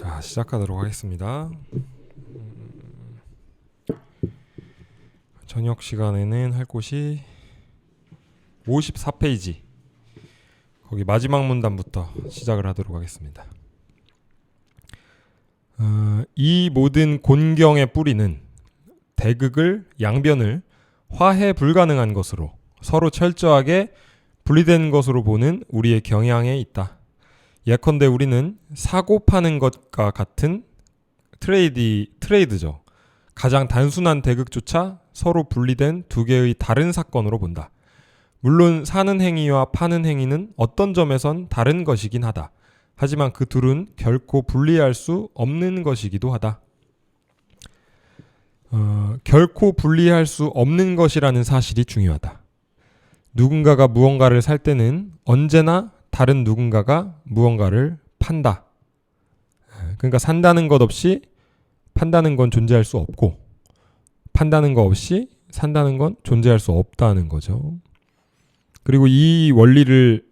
자, 시작하도록 하겠습니다. 저녁 시간에는 할 곳이 54페이지 거기 마지막 문단부터 시작을 하도록 하겠습니다. 이 모든 곤경의 뿌리는 대극을 양변을 화해 불가능한 것으로 서로 철저하게 분리된 것으로 보는 우리의 경향에 있다. 예컨대 우리는 사고 파는 것과 같은 트레이드죠. 가장 단순한 대극조차 서로 분리된 두 개의 다른 사건으로 본다. 물론 사는 행위와 파는 행위는 어떤 점에선 다른 것이긴 하다. 하지만 그 둘은 결코 분리할 수 없는 것이기도 하다. 결코 분리할 수 없는 것이라는 사실이 중요하다. 누군가가 무언가를 살 때는 언제나 다른 누군가가 무언가를 판다. 그러니까 산다는 것 없이 판다는 건 존재할 수 없고 판다는 것 없이 산다는 건 존재할 수 없다는 거죠. 그리고 이 원리를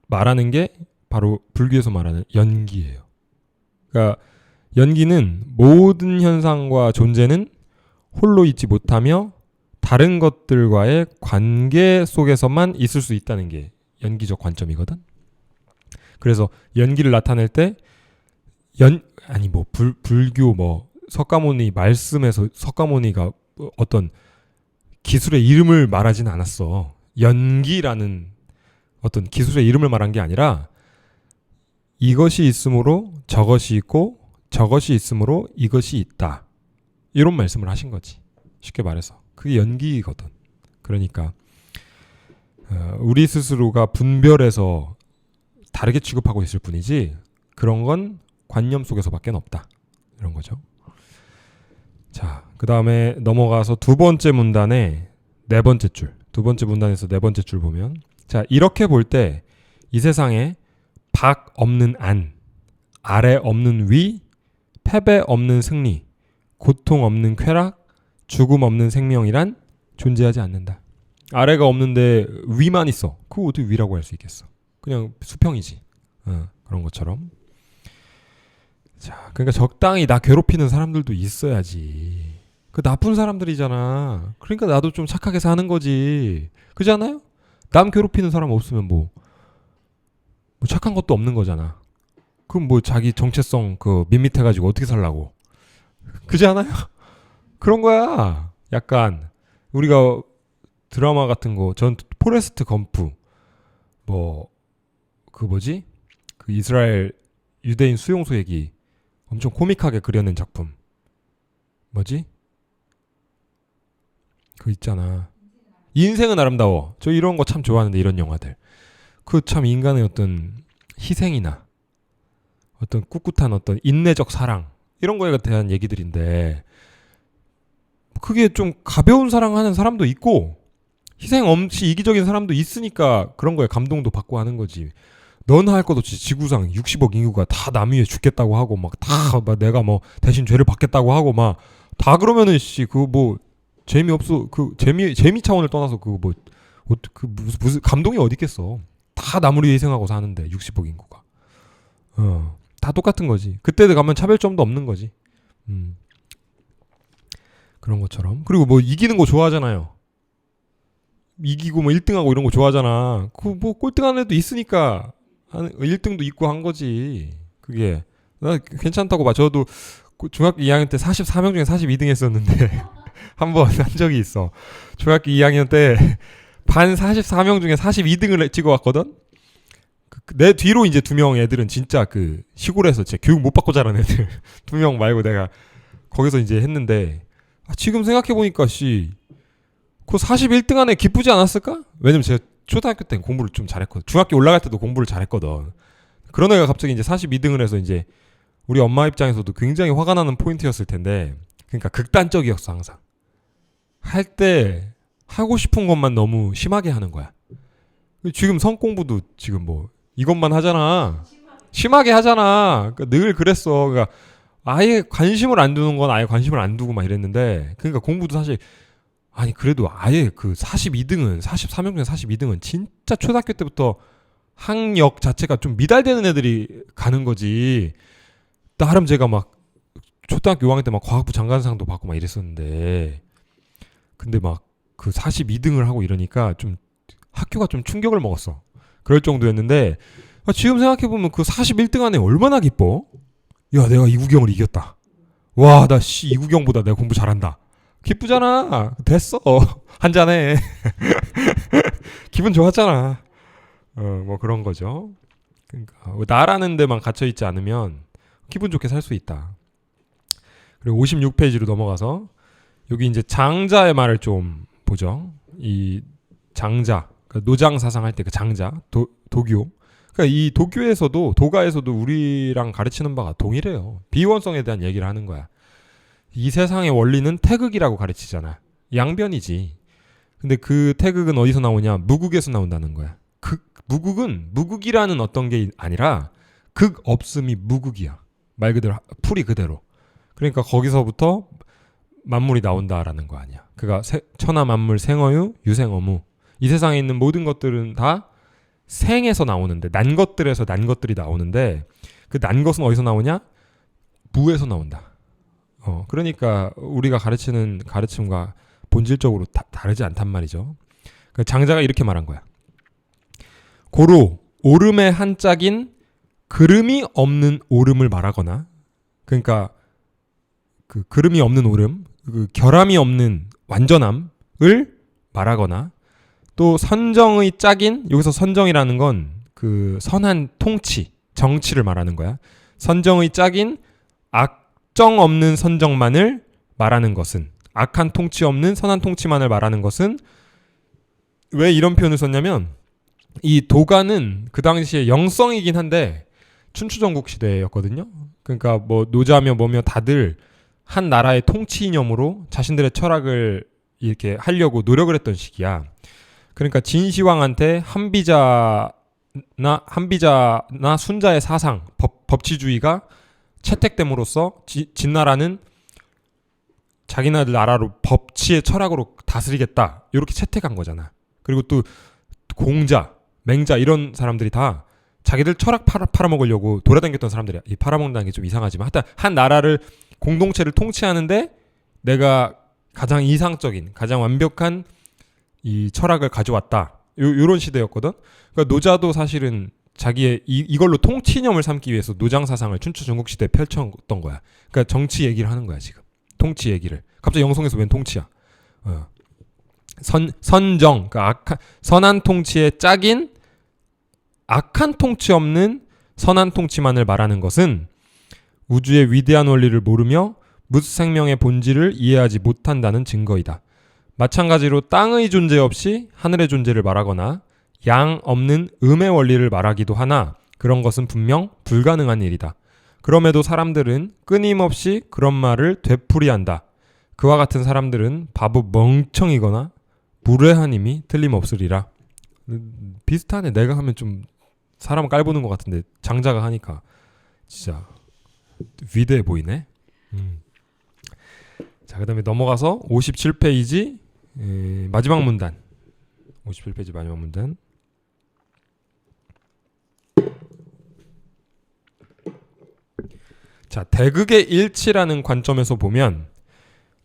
말하는 게 바로 불교에서 말하는 연기예요. 그러니까 연기는 모든 현상과 존재는 홀로 있지 못하며 다른 것들과의 관계 속에서만 있을 수 있다는 게 연기적 관점이거든. 그래서 연기를 나타낼 때 불교 석가모니 말씀에서 석가모니가 어떤 기술의 이름을 말하진 않았어. 연기라는 어떤 기술의 이름을 말한 게 아니라 이것이 있으므로 저것이 있고 저것이 있으므로 이것이 있다. 이런 말씀을 하신 거지. 쉽게 말해서. 그게 연기거든. 그러니까 우리 스스로가 분별해서 다르게 취급하고 있을 뿐이지 그런 건 관념 속에서밖에 없다. 이런 거죠. 자, 그 다음에 넘어가서 두 번째 문단의 네 번째 줄. 두 번째 문단에서 네 번째 줄 보면 자, 이렇게 볼 때 이 세상에 박 없는 안, 아래 없는 위, 패배 없는 승리, 고통 없는 쾌락, 죽음 없는 생명이란 존재하지 않는다. 아래가 없는데 위만 있어. 그거 어떻게 위라고 할 수 있겠어? 그냥 수평이지. 그런 것처럼. 자, 그러니까 적당히 나 괴롭히는 사람들도 있어야지. 그 나쁜 사람들이잖아. 그러니까 나도 좀 착하게 사는 거지. 그렇지 않아요? 남 괴롭히는 사람 없으면 뭐 착한 것도 없는 거잖아. 그럼 뭐 자기 정체성 밋밋해가지고 어떻게 살라고. 그렇지 않아요? 그런 거야. 약간 우리가 드라마 같은 거, 전 포레스트 검프 그 이스라엘 유대인 수용소 얘기 엄청 코믹하게 그려낸 작품 뭐지? 그 있잖아. 인생은 아름다워. 저 이런 거 참 좋아하는데 이런 영화들. 그 참 인간의 어떤 희생이나 어떤 꿋꿋한 어떤 인내적 사랑 이런 거에 대한 얘기들인데 그게 좀 가벼운 사랑하는 사람도 있고 희생 없이 이기적인 사람도 있으니까 그런 거에 감동도 받고 하는 거지. 너나 할 것 없이 지구상 60억 인구가 다 남 위에 죽겠다고 하고 막 내가 대신 죄를 받겠다고 하고 막 다 그러면은 재미없어. 재미 차원을 떠나서 무슨 감동이 어디 있겠어. 다 남을 위해 희생하고 사는데 60억 인구가. 다 똑같은 거지. 그때 가면 차별점도 없는 거지. 그런 것처럼. 그리고 이기는 거 좋아하잖아요. 이기고 1등하고 이런 거 좋아하잖아. 꼴등하는 애도 있으니까 1등도 있고 한 거지. 그게 나 괜찮다고 봐. 저도 중학교 2학년 때 44명 중에 42등 했었는데 한 번 한 적이 있어. 중학교 2학년 때 반 44명 중에 42등을 찍어왔거든. 내 뒤로 이제 2명 애들은 진짜 시골에서 진짜 교육 못 받고 자란 애들 2명 말고 내가 거기서 이제 했는데 지금 생각해보니까 그 41등 안에 기쁘지 않았을까? 왜냐면 제가 초등학교 때 공부를 좀 잘했거든. 중학교 올라갈 때도 공부를 잘했거든. 그런 애가 갑자기 이제 42등을 해서 이제 우리 엄마 입장에서도 굉장히 화가 나는 포인트였을 텐데 그러니까 극단적이었어 항상. 할 때 하고 싶은 것만 너무 심하게 하는 거야. 지금 성공부도 지금 이것만 하잖아. 심하게 하잖아. 그러니까 늘 그랬어. 그러니까 아예 관심을 안 두는 건 아예 관심을 안 두고 막 이랬는데 그러니까 공부도 사실 그래도 아예 42등은 43명 중에 42등은 진짜 초등학교 때부터 학력 자체가 좀 미달되는 애들이 가는 거지. 나름 제가 막 초등학교 6학년 때 막 과학부 장관상도 받고 막 이랬었는데, 근데 막 그 42등을 하고 이러니까 좀 학교가 좀 충격을 먹었어. 그럴 정도였는데, 지금 생각해보면 그 41등 안에 얼마나 기뻐? 야, 내가 이구경을 이겼다. 와, 나 이구경보다 내가 공부 잘한다. 기쁘잖아. 됐어. 한잔해. 기분 좋았잖아. 뭐 그런 거죠. 그러니까 나라는 데만 갇혀 있지 않으면 기분 좋게 살 수 있다. 그리고 56페이지로 넘어가서 여기 이제 장자의 말을 좀 보죠. 이 장자, 그러니까 노장 사상 할 때 그 장자, 도교. 그러니까 이 도교에서도 도가에서도 우리랑 가르치는 바가 동일해요. 비원성에 대한 얘기를 하는 거야. 이 세상의 원리는 태극이라고 가르치잖아. 양변이지. 근데 그 태극은 어디서 나오냐? 무국에서 나온다는 거야. 무국은 무국이라는 어떤 게 아니라 극 없음이 무국이야. 말 그대로 풀이 그대로. 그러니까 거기서부터 만물이 나온다라는 거 아니야. 그가 천하 만물 생어유 유생어무. 이 세상에 있는 모든 것들은 다 생에서 나오는데, 난 것들에서 난 것들이 나오는데, 그 난 것은 어디서 나오냐? 무에서 나온다. 그러니까 우리가 가르치는 가르침과 본질적으로 다르지 않단 말이죠. 그러니까 장자가 이렇게 말한 거야. 고로 오름의 한짝인 그름이 없는 오름을 말하거나, 그러니까 그 그름이 없는 오름, 그 결함이 없는 완전함을 말하거나, 또 선정의 짝인, 여기서 선정이라는 건 그 선한 통치, 정치를 말하는 거야. 선정의 짝인 악정 없는 선정만을 말하는 것은, 악한 통치 없는 선한 통치만을 말하는 것은, 왜 이런 표현을 썼냐면, 이 도가는 그 당시에 영성이긴 한데 춘추전국 시대였거든요. 그러니까 뭐 노자며 뭐며 다들 한 나라의 통치 이념으로 자신들의 철학을 이렇게 하려고 노력을 했던 시기야. 그러니까 진시황한테 한비자나 순자의 사상, 법치주의가 채택됨으로써 진나라는 자기네들 나라로 법치의 철학으로 다스리겠다, 이렇게 채택한 거잖아. 그리고 또 공자, 맹자 이런 사람들이 다 자기들 철학 팔아먹으려고 돌아다녔던 사람들이야. 이 팔아먹는다는 게 좀 이상하지만 하여튼 한 나라를, 공동체를 통치하는데 내가 가장 이상적인, 가장 완벽한 이 철학을 가져왔다. 요런 시대였거든. 그러니까 노자도 사실은 자기의 이걸로 통치 이념을 삼기 위해서 노장 사상을 춘추 전국 시대에 펼쳤던 거야. 그러니까 정치 얘기를 하는 거야, 지금. 통치 얘기를. 갑자기 영성에서 웬 통치야. 선정, 그러니까 선한 통치의 짝인 악한 통치 없는 선한 통치만을 말하는 것은 우주의 위대한 원리를 모르며 무생명의 본질을 이해하지 못한다는 증거이다. 마찬가지로 땅의 존재 없이 하늘의 존재를 말하거나 양 없는 음의 원리를 말하기도 하나 그런 것은 분명 불가능한 일이다. 그럼에도 사람들은 끊임없이 그런 말을 되풀이한다. 그와 같은 사람들은 바보 멍청이거나 무례한 힘이 틀림없으리라. 비슷하네. 내가 하면 좀 사람 깔보는 것 같은데 장자가 하니까 진짜 위대해 보이네. 자, 그 다음에 넘어가서 57페이지 마지막 문단. 57페이지 마지막 문단. 자, 대극의 일치라는 관점에서 보면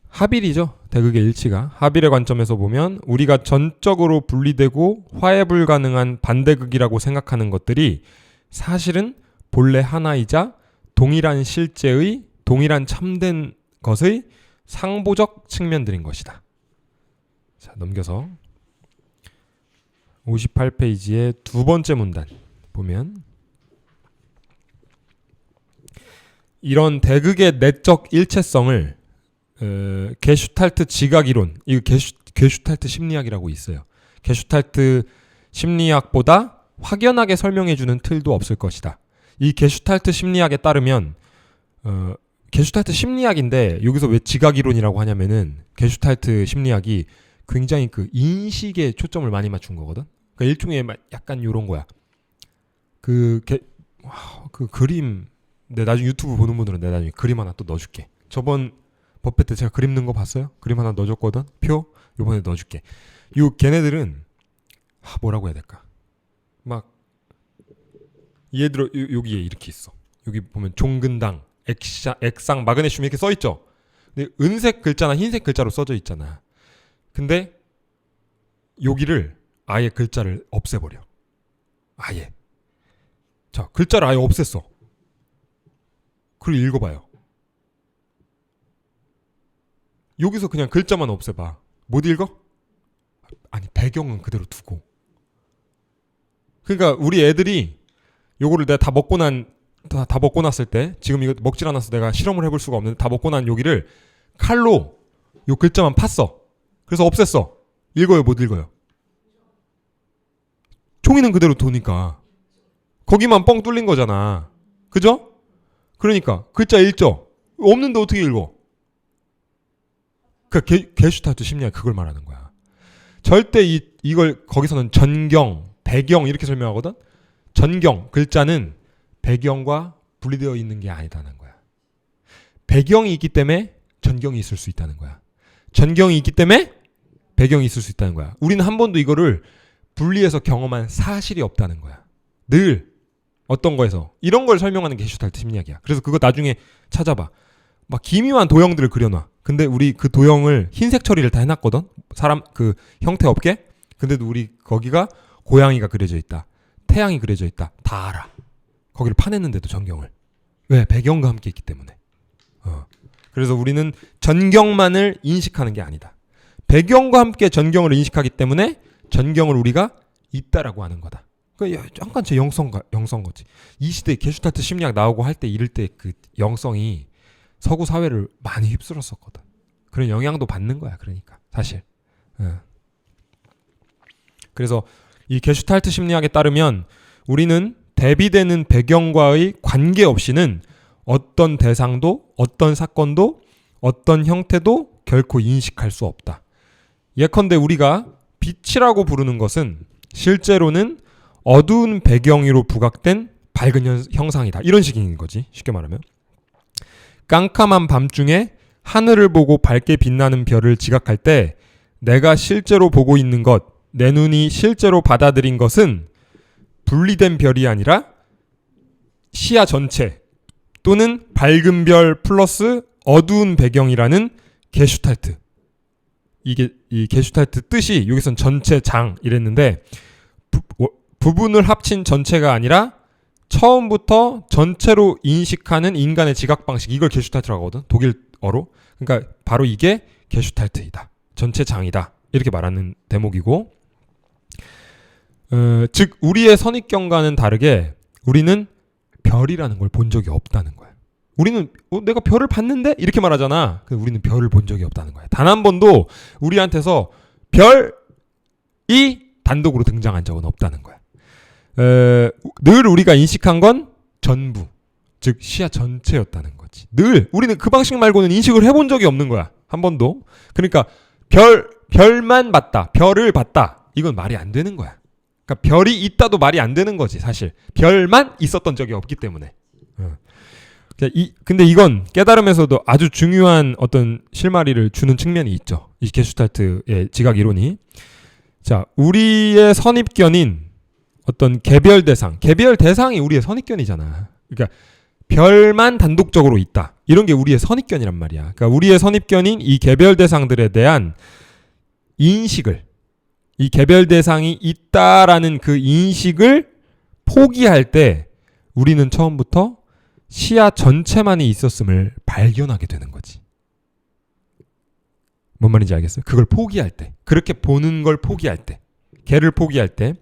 하빌이죠. 대극의 일치가. 하빌의 관점에서 보면 우리가 전적으로 분리되고 화해 불가능한 반대극이라고 생각하는 것들이 사실은 본래 하나이자 동일한 실제의, 동일한 참된 것의 상보적 측면들인 것이다. 자, 넘겨서 58페이지의 두 번째 문단 보면 이런 대극의 내적 일체성을 게슈탈트 지각이론, 이거 게슈탈트 심리학이라고 있어요. 게슈탈트 심리학보다 확연하게 설명해주는 틀도 없을 것이다. 이 게슈탈트 심리학에 따르면 게슈탈트 심리학인데 여기서 왜 지각이론이라고 하냐면은 게슈탈트 심리학이 굉장히 그 인식에 초점을 많이 맞춘 거거든. 그러니까 일종의 약간 요런 거야. 그 그림, 내 나중에 유튜브 보는 분들은 내가 나중에 그림 하나 또 넣어줄게. 저번 버페 때 제가 그림 넣은 거 봤어요? 그림 하나 넣어줬거든. 표 요번에 넣어줄게. 요 걔네들은 뭐라고 해야 될까? 막 예를 들어 여기에 이렇게 있어. 여기 보면 종근당, 액상, 마그네슘 이렇게 써 있죠. 근데 은색 글자나 흰색 글자로 써져 있잖아. 근데 여기를 아예 글자를 없애버려. 아예. 자, 글자를 아예 없앴어. 그리고 읽어봐요. 여기서 그냥 글자만 없애봐. 못 읽어? 아니, 배경은 그대로 두고. 그러니까 우리 애들이 요거를 내가 다 먹고 났을 때, 지금 이거 먹질 않아서 내가 실험을 해볼 수가 없는데, 다 먹고 난 여기를 칼로 요 글자만 팠어. 그래서 없앴어. 읽어요, 못 읽어요? 종이는 그대로 두니까 거기만 뻥 뚫린 거잖아. 그죠? 그러니까 글자 읽죠? 없는데 어떻게 읽어? 그 게슈탈트 심리학 그걸 말하는 거야. 절대 이걸 거기서는 전경, 배경 이렇게 설명하거든. 전경 글자는 배경과 분리되어 있는 게 아니다는 거야. 배경이 있기 때문에 전경이 있을 수 있다는 거야. 전경이 있기 때문에 배경이 있을 수 있다는 거야. 우리는 한 번도 이거를 분리해서 경험한 사실이 없다는 거야. 늘 어떤 거에서 이런 걸 설명하는 게 게슈탈트 심리학이야. 그래서 그거 나중에 찾아봐. 막 기묘한 도형들을 그려놔. 근데 우리 그 도형을 흰색 처리를 다 해놨거든. 사람 그 형태 없게. 근데도 우리 거기가 고양이가 그려져 있다. 태양이 그려져 있다. 다 알아. 거기를 파냈는데도 전경을. 왜? 배경과 함께 있기 때문에. 그래서 우리는 전경만을 인식하는 게 아니다. 배경과 함께 전경을 인식하기 때문에 전경을 우리가 있다라고 하는 거다. 그러니까 약간 제 영성거지. 이 시대에 게슈탈트 심리학 나오고 할 때 이럴 때 그 영성이 서구 사회를 많이 휩쓸었었거든. 그런 영향도 받는 거야. 그러니까 사실. 그래서 이 게슈탈트 심리학에 따르면 우리는 대비되는 배경과의 관계없이는 어떤 대상도 어떤 사건도 어떤 형태도 결코 인식할 수 없다. 예컨대 우리가 빛이라고 부르는 것은 실제로는 어두운 배경 위로 부각된 밝은 형상이다. 이런 식인 거지. 쉽게 말하면. 깜깜한 밤중에 하늘을 보고 밝게 빛나는 별을 지각할 때 내가 실제로 보고 있는 것, 내 눈이 실제로 받아들인 것은 분리된 별이 아니라 시야 전체 또는 밝은 별 플러스 어두운 배경이라는 게슈탈트. 이게 이 게슈탈트 뜻이 여기선 전체 장 이랬는데 부분을 합친 전체가 아니라 처음부터 전체로 인식하는 인간의 지각 방식, 이걸 게슈탈트라고 하거든. 독일어로. 그러니까 바로 이게 게슈탈트이다. 전체 장이다. 이렇게 말하는 대목이고, 즉 우리의 선입견과는 다르게 우리는 별이라는 걸 본 적이 없다는 거야. 우리는 내가 별을 봤는데 이렇게 말하잖아. 우리는 별을 본 적이 없다는 거야. 단 한 번도 우리한테서 별이 단독으로 등장한 적은 없다는 거야. 늘 우리가 인식한 건 전부, 즉 시야 전체였다는 거지. 늘 우리는 그 방식 말고는 인식을 해본 적이 없는 거야. 한 번도. 그러니까 별만 봤다, 별을 봤다, 이건 말이 안 되는 거야. 그러니까 별이 있다도 말이 안 되는 거지. 사실 별만 있었던 적이 없기 때문에. 근데 이건 깨달음에서도 아주 중요한 어떤 실마리를 주는 측면이 있죠. 이 게슈탈트의 지각 이론이. 자, 우리의 선입견인 어떤 개별 대상이 우리의 선입견이잖아. 그러니까 별만 단독적으로 있다. 이런 게 우리의 선입견이란 말이야. 그러니까 우리의 선입견인 이 개별 대상들에 대한 인식을, 이 개별 대상이 있다라는 그 인식을 포기할 때 우리는 처음부터 시야 전체만이 있었음을 발견하게 되는 거지. 뭔 말인지 알겠어요? 그걸 포기할 때, 그렇게 보는 걸 포기할 때, 걔를 포기할 때,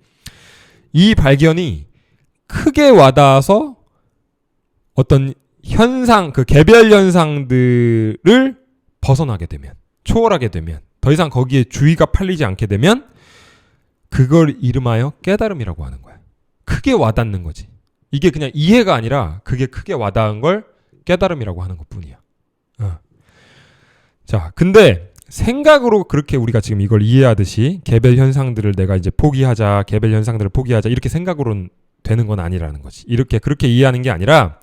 이 발견이 크게 와닿아서 어떤 현상, 그 개별 현상들을 벗어나게 되면, 초월하게 되면, 더 이상 거기에 주의가 팔리지 않게 되면 그걸 이름하여 깨달음이라고 하는 거야. 크게 와닿는 거지. 이게 그냥 이해가 아니라 그게 크게 와닿은 걸 깨달음이라고 하는 것뿐이야. 자, 근데 생각으로 그렇게 우리가 지금 이걸 이해하듯이 개별 현상들을 내가 이제 포기하자, 개별 현상들을 포기하자, 이렇게 생각으로는 되는 건 아니라는 거지. 그렇게 이해하는 게 아니라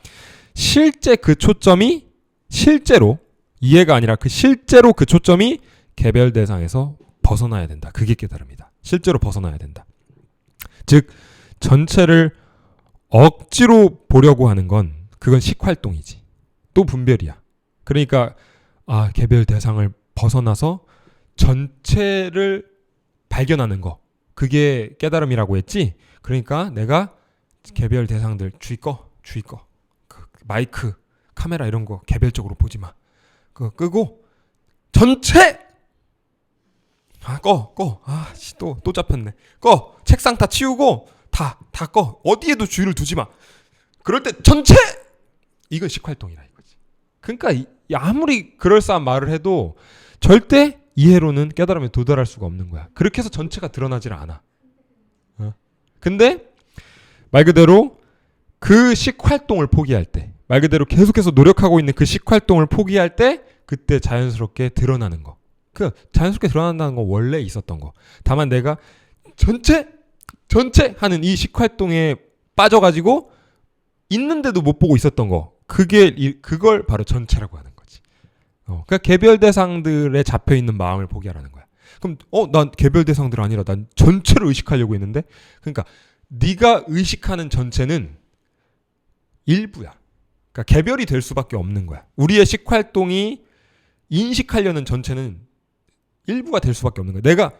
실제 그 초점이 실제로 이해가 아니라 실제로 그 초점이 개별 대상에서 벗어나야 된다. 그게 깨달음이다. 실제로 벗어나야 된다. 즉 전체를 억지로 보려고 하는 건 그건 식활동이지. 또 분별이야. 그러니까 개별 대상을 벗어나서 전체를 발견하는 거. 그게 깨달음이라고 했지. 그러니까 내가 개별 대상들 주의 꺼. 그 마이크, 카메라 이런 거 개별적으로 보지 마. 그거 끄고 전체 꺼. 또 잡혔네. 꺼. 책상 다 치우고 다 꺼. 어디에도 주의를 두지 마. 그럴 때 전체 이건 식활동이라 이거지. 그러니까 아무리 그럴싸한 말을 해도 절대 이해로는 깨달음에 도달할 수가 없는 거야. 그렇게 해서 전체가 드러나질 않아. 근데 말 그대로 그 식활동을 포기할 때, 말 그대로 계속해서 노력하고 있는 그 식활동을 포기할 때 그때 자연스럽게 드러나는 거. 그 자연스럽게 드러난다는 건 원래 있었던 거. 다만 내가 전체 하는 이 식활동에 빠져가지고 있는데도 못 보고 있었던 거. 그걸 바로 전체라고 하는 거지. 그러니까 개별 대상들에 잡혀 있는 마음을 포기하라는 거야. 그럼 난 개별 대상들 아니라 난 전체를 의식하려고 했는데, 그러니까 네가 의식하는 전체는 일부야. 그러니까 개별이 될 수밖에 없는 거야. 우리의 식활동이 인식하려는 전체는 일부가 될 수밖에 없는 거야. 내가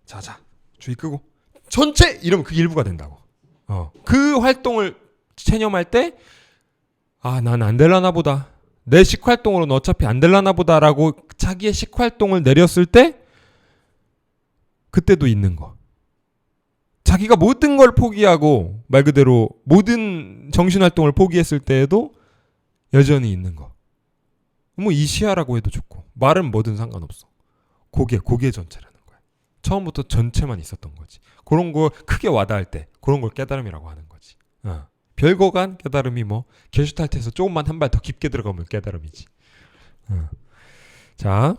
자자 주의 끄고 전체 이러면 그게 일부가 된다고. 그 활동을 체념할 때 난 안 될라나 보다. 내 식활동으로는 어차피 안 될라나 보다라고 자기의 식활동을 내렸을 때 그때도 있는 거. 자기가 모든 걸 포기하고 말 그대로 모든 정신활동을 포기했을 때에도 여전히 있는 거. 뭐 이시야라고 해도 좋고 말은 뭐든 상관없어. 고개 전체라는 거야. 처음부터 전체만 있었던 거지. 그런 거 크게 와닿을 때 그런 걸 깨달음이라고 하는 거지. 별거 간 깨달음이 뭐 게슈탈트에서 조금만 한 발 더 깊게 들어가면 깨달음이지. 자,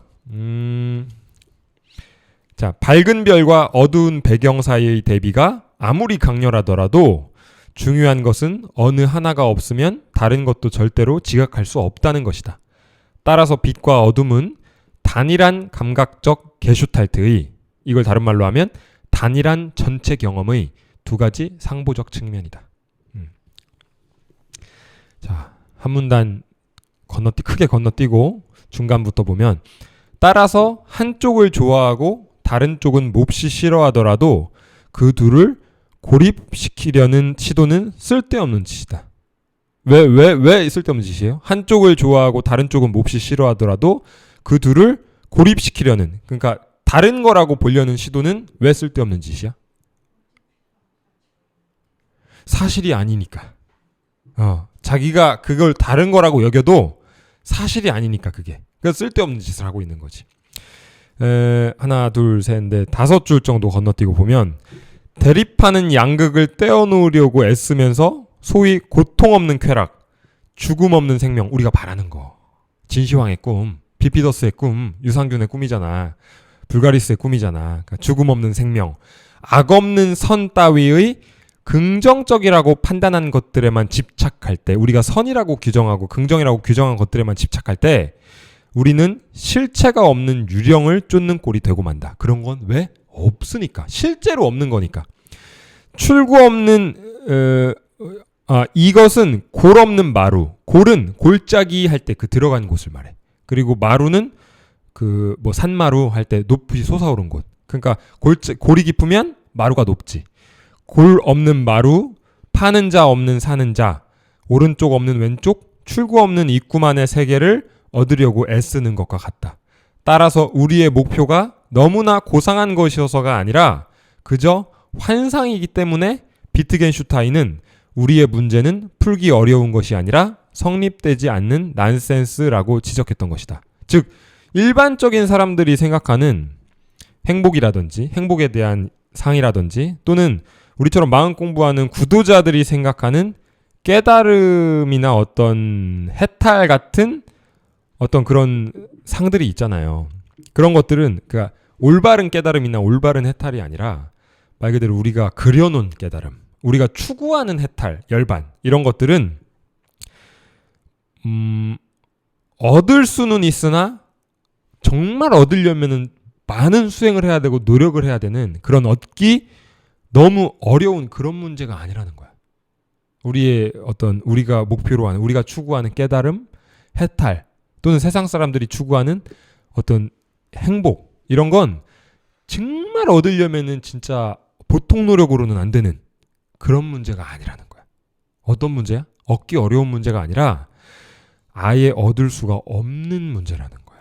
밝은 별과 어두운 배경 사이의 대비가 아무리 강렬하더라도 중요한 것은 어느 하나가 없으면 다른 것도 절대로 지각할 수 없다는 것이다. 따라서 빛과 어둠은 단일한 감각적 게슈탈트의, 이걸 다른 말로 하면 단일한 전체 경험의 두 가지 상보적 측면이다. 자, 한 문단 크게 건너뛰고 중간부터 보면, 따라서 한쪽을 좋아하고 다른 쪽은 몹시 싫어하더라도 그 둘을 고립시키려는 시도는 쓸데없는 짓이다. 왜 쓸데없는 짓이에요? 한쪽을 좋아하고 다른 쪽은 몹시 싫어하더라도 그 둘을 고립시키려는, 그러니까 다른 거라고 보려는 시도는 왜 쓸데없는 짓이야? 사실이 아니니까. 자기가 그걸 다른 거라고 여겨도 사실이 아니니까 그게. 그래서 쓸데없는 짓을 하고 있는 거지. 하나, 둘, 셋, 넷, 5줄 정도 건너뛰고 보면, 대립하는 양극을 떼어놓으려고 애쓰면서 소위 고통 없는 쾌락, 죽음 없는 생명, 우리가 바라는 거. 진시황의 꿈, 비피더스의 꿈, 유산균의 꿈이잖아. 불가리스의 꿈이잖아. 그러니까 죽음 없는 생명, 악 없는 선 따위의 긍정적이라고 판단한 것들에만 집착할 때, 우리가 선이라고 규정하고 긍정이라고 규정한 것들에만 집착할 때 우리는 실체가 없는 유령을 쫓는 꼴이 되고 만다. 그런 건 왜? 없으니까. 실제로 없는 거니까. 출구 없는 이것은 골 없는 마루. 골은 골짜기 할 때 그 들어간 곳을 말해. 그리고 마루는 그 뭐 산마루 할 때 높이 솟아오른 곳. 그러니까 골이 깊으면 마루가 높지. 골 없는 마루, 파는 자 없는 사는 자, 오른쪽 없는 왼쪽, 출구 없는 입구만의 세계를 얻으려고 애쓰는 것과 같다. 따라서 우리의 목표가 너무나 고상한 것이어서가 아니라 그저 환상이기 때문에 비트겐슈타인은 우리의 문제는 풀기 어려운 것이 아니라 성립되지 않는 난센스라고 지적했던 것이다. 즉, 일반적인 사람들이 생각하는 행복이라든지 행복에 대한 상이라든지 또는 우리처럼 마음 공부하는 구도자들이 생각하는 깨달음이나 어떤 해탈 같은 어떤 그런 상들이 있잖아요. 그런 것들은 그러니까 올바른 깨달음이나 올바른 해탈이 아니라 말 그대로 우리가 그려놓은 깨달음, 우리가 추구하는 해탈, 열반 이런 것들은 얻을 수는 있으나 정말 얻으려면은 많은 수행을 해야 되고 노력을 해야 되는 그런 얻기 너무 어려운 그런 문제가 아니라는 거야. 우리의 어떤 우리가 목표로 하는, 우리가 추구하는 깨달음, 해탈 또는 세상 사람들이 추구하는 어떤 행복 이런 건 정말 얻으려면은 진짜 보통 노력으로는 안 되는 그런 문제가 아니라는 거야. 어떤 문제야? 얻기 어려운 문제가 아니라 아예 얻을 수가 없는 문제라는 거야.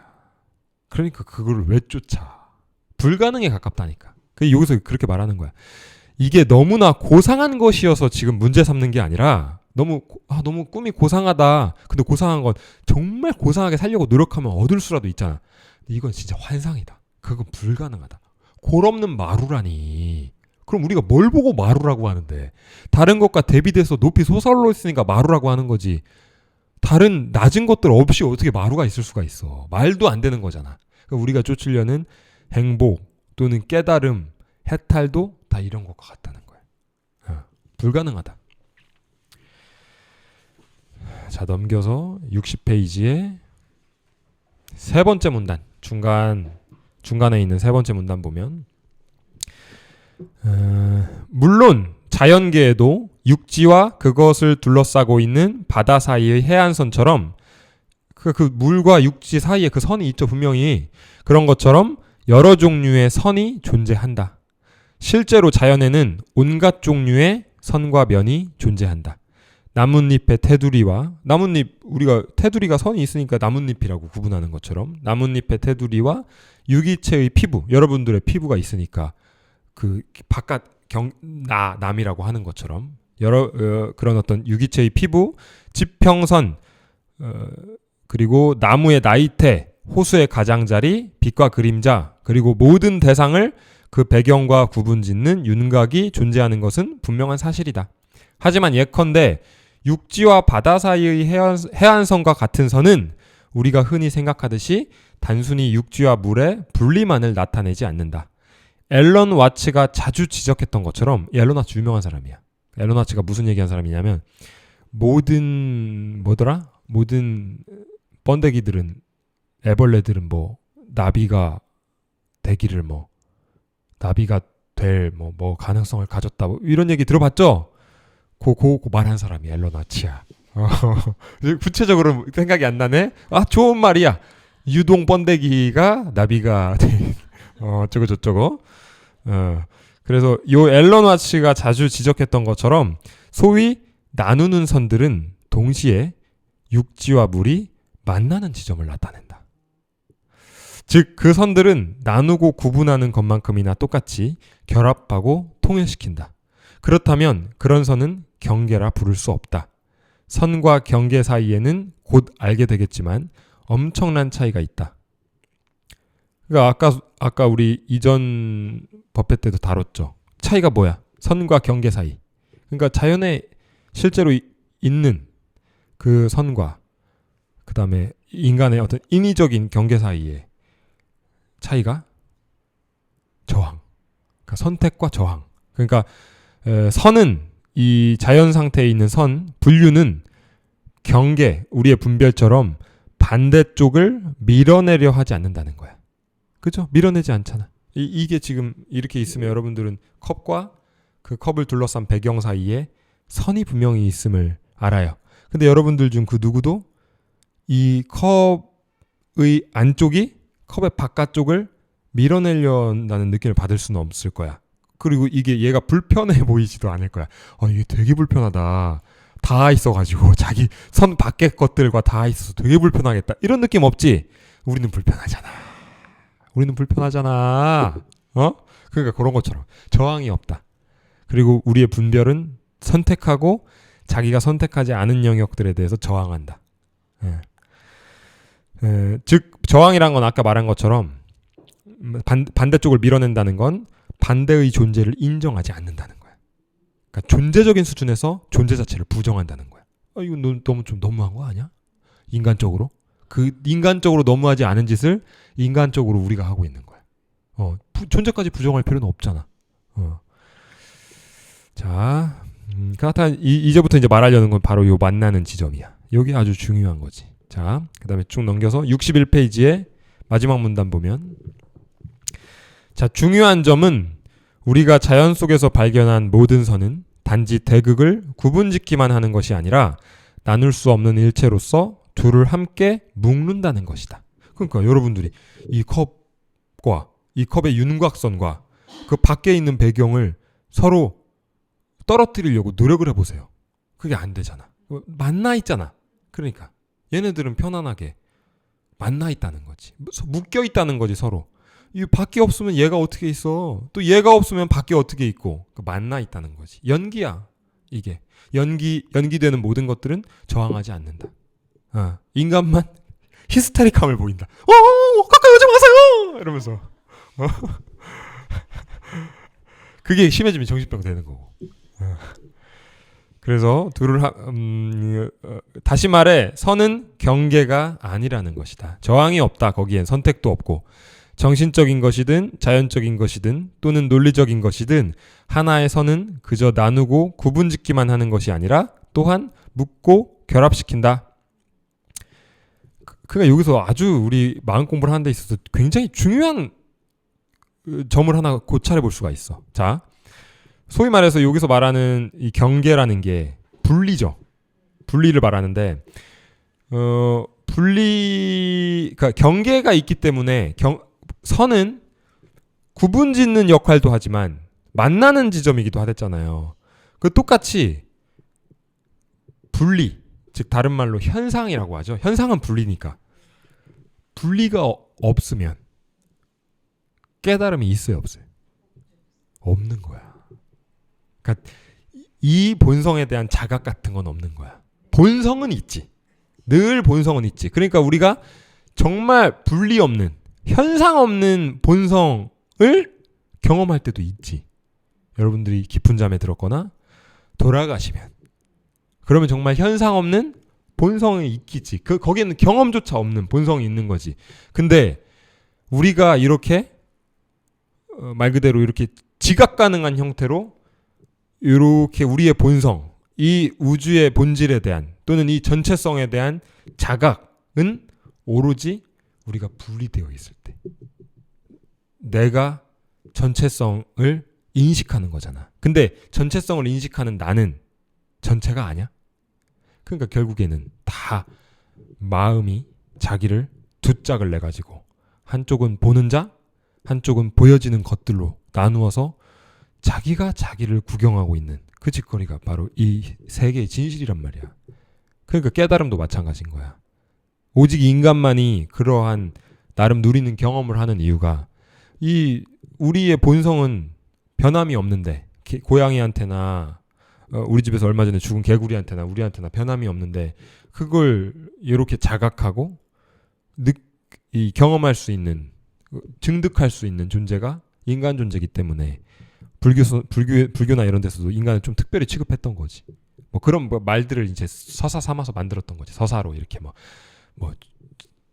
그러니까 그걸 왜 쫓아? 불가능에 가깝다니까. 여기서 그렇게 말하는 거야. 이게 너무나 고상한 것이어서 지금 문제 삼는 게 아니라 너무 꿈이 고상하다. 근데 고상한 건 정말 고상하게 살려고 노력하면 얻을 수라도 있잖아. 근데 이건 진짜 환상이다. 그건 불가능하다. 골 없는 마루라니. 그럼 우리가 뭘 보고 마루라고 하는데? 다른 것과 대비돼서 높이 솟아올라 있으니까 마루라고 하는 거지. 다른 낮은 것들 없이 어떻게 마루가 있을 수가 있어. 말도 안 되는 거잖아. 그러니까 우리가 쫓으려는 행복 또는 깨달음, 해탈도 다 이런 것과 같다는 거야. 불가능하다. 자, 넘겨서 60페이지에 세 번째 문단 중간에 있는 세 번째 문단 보면 물론 자연계에도 육지와 그것을 둘러싸고 있는 바다 사이의 해안선처럼 그 물과 육지 사이에 그 선이 있죠. 분명히 그런 것처럼 여러 종류의 선이 존재한다. 실제로 자연에는 온갖 종류의 선과 면이 존재한다. 나뭇잎의 테두리와 우리가 테두리가 선이 있으니까 나뭇잎이라고 구분하는 것처럼 나뭇잎의 테두리와 유기체의 피부, 여러분들의 피부가 있으니까 그 바깥 남이라고 하는 것처럼 그런 어떤 유기체의 피부, 지평선, 그리고 나무의 나이테, 호수의 가장자리, 빛과 그림자, 그리고 모든 대상을 그 배경과 구분짓는 윤곽이 존재하는 것은 분명한 사실이다. 하지만 예컨대 육지와 바다 사이의 해안선과 같은 선은 우리가 흔히 생각하듯이 단순히 육지와 물의 분리만을 나타내지 않는다. 앨런 와츠가 자주 지적했던 것처럼, 앨런 와츠 유명한 사람이야. 앨런 와츠가 무슨 얘기한 사람이냐면 모든 번데기들은, 애벌레들은 뭐 나비가 되기를 나비가 될 가능성을 가졌다, 이런 얘기 들어봤죠? 그 말한 사람이 앨런 와츠야. 구체적으로 생각이 안 나네. 좋은 말이야. 유동 번데기가 나비가 어쩌고 저쩌고. 그래서 요 앨런 와츠가 자주 지적했던 것처럼 소위 나누는 선들은 동시에 육지와 물이 만나는 지점을 나타낸다. 즉 그 선들은 나누고 구분하는 것만큼이나 똑같이 결합하고 통일시킨다. 그렇다면 그런 선은 경계라 부를 수 없다. 선과 경계 사이에는 곧 알게 되겠지만 엄청난 차이가 있다. 그러니까 아까 우리 이전 법회 때도 다뤘죠. 차이가 뭐야? 선과 경계 사이. 그러니까 자연에 실제로 있는 그 선과 그 다음에 인간의 어떤 인위적인 경계 사이의 차이가 저항. 그러니까 선택과 저항. 그러니까 선은, 이 자연 상태에 있는 분류는 경계, 우리의 분별처럼 반대쪽을 밀어내려 하지 않는다는 거야. 그죠? 밀어내지 않잖아. 이게 지금 이렇게 있으면 여러분들은 컵과 그 컵을 둘러싼 배경 사이에 선이 분명히 있음을 알아요. 근데 여러분들 중 그 누구도 이 컵의 안쪽이 컵의 바깥쪽을 밀어내려 한다는 느낌을 받을 수는 없을 거야. 그리고 이게 얘가 불편해 보이지도 않을 거야. 이게 되게 불편하다. 다 있어가지고 자기 선 밖의 것들과 다 있어서 되게 불편하겠다. 이런 느낌 없지? 우리는 불편하잖아. 그러니까 그런 것처럼 저항이 없다. 그리고 우리의 분별은 선택하고 자기가 선택하지 않은 영역들에 대해서 저항한다. 즉 저항이란 건 아까 말한 것처럼 반대쪽을 밀어낸다는 건 반대의 존재를 인정하지 않는다는 거야. 그러니까 존재적인 수준에서 존재 자체를 부정한다는 거야. 이건 너무 좀 너무한 거 아니야? 인간적으로? 그 인간적으로 너무하지 않은 짓을 인간적으로 우리가 하고 있는 거야. 존재까지 부정할 필요는 없잖아. 자, 이제부터 이제 말하려는 건 바로 요 만나는 지점이야. 여기 아주 중요한 거지. 자, 그 다음에 쭉 넘겨서 61페이지에 마지막 문단 보면, 자, 중요한 점은 우리가 자연 속에서 발견한 모든 선은 단지 대극을 구분짓기만 하는 것이 아니라 나눌 수 없는 일체로서 둘을 함께 묶는다는 것이다. 그러니까 여러분들이 이 컵과 이 컵의 윤곽선과 그 밖에 있는 배경을 서로 떨어뜨리려고 노력을 해보세요. 그게 안 되잖아. 만나 있잖아. 그러니까 얘네들은 편안하게 만나 있다는 거지. 묶여 있다는 거지 서로. 이 밖에 없으면 얘가 어떻게 있어. 또 얘가 없으면 밖에 어떻게 있고. 만나 있다는 거지. 연기야. 이게. 연기되는 모든 것들은 저항하지 않는다. 인간만 히스테릭함을 보인다. 가까이 오지 마세요! 이러면서. 그게 심해지면 정신병 되는 거고. 그래서 둘을 다시 말해 선은 경계가 아니라는 것이다. 저항이 없다. 거기엔 선택도 없고 정신적인 것이든 자연적인 것이든 또는 논리적인 것이든 하나의 선은 그저 나누고 구분짓기만 하는 것이 아니라 또한 묶고 결합시킨다. 그러니까 여기서 아주 우리 마음 공부를 하는 데 있어서 굉장히 중요한 점을 하나 고찰해 볼 수가 있어. 자, 소위 말해서 여기서 말하는 이 경계라는 게 분리죠. 분리를 말하는데 그러니까 경계가 있기 때문에 선은 구분짓는 역할도 하지만 만나는 지점이기도 하댔잖아요. 그 똑같이 분리, 즉 다른 말로 현상이라고 하죠. 현상은 분리니까. 분리가 없으면 깨달음이 있어요, 없어요? 없는 거야. 그러니까 이 본성에 대한 자각 같은 건 없는 거야. 본성은 있지. 늘 본성은 있지. 그러니까 우리가 정말 분리 없는, 현상 없는 본성을 경험할 때도 있지. 여러분들이 깊은 잠에 들었거나 돌아가시면 그러면 정말 현상 없는 본성이 있겠지. 거기에는 경험조차 없는 본성이 있는 거지. 근데 우리가 이렇게 말 그대로 이렇게 지각 가능한 형태로 이렇게 우리의 본성, 이 우주의 본질에 대한 또는 이 전체성에 대한 자각은 오로지 우리가 분리되어 있을 때 내가 전체성을 인식하는 거잖아. 근데 전체성을 인식하는 나는 전체가 아니야? 그러니까 결국에는 다 마음이 자기를 두 짝을 내가지고 한쪽은 보는 자, 한쪽은 보여지는 것들로 나누어서 자기가 자기를 구경하고 있는 그 짓거리가 바로 이 세계의 진실이란 말이야. 그러니까 깨달음도 마찬가지인 거야. 오직 인간만이 그러한 나름 누리는 경험을 하는 이유가 이 우리의 본성은 변함이 없는데 고양이한테나 우리 집에서 얼마 전에 죽은 개구리한테나 우리한테나 변함이 없는데 그걸 이렇게 자각하고 이 경험할 수 있는 증득할 수 있는 존재가 인간 존재이기 때문에 불교나 이런 데서도 인간을 좀 특별히 취급했던 거지. 뭐 그런 말들을 이제 서사 삼아서 만들었던 거지. 서사로 이렇게 뭐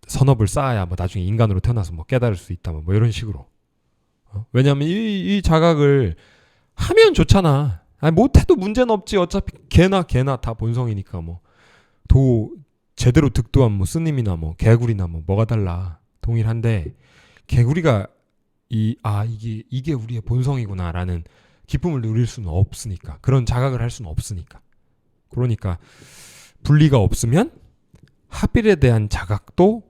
선업을 쌓아야 뭐 나중에 인간으로 태어나서 뭐 깨달을 수 있다 뭐 이런 식으로. 왜냐하면 이 자각을 하면 좋잖아. 아니 못해도 문제는 없지. 어차피 개나 다 본성이니까 뭐 제대로 득도한 뭐 스님이나 뭐 개구리나 뭐가 달라. 동일한데 개구리가 이게 우리의 본성이구나라는 기쁨을 누릴 수는 없으니까. 그런 자각을 할 수는 없으니까. 그러니까 분리가 없으면 합일에 대한 자각도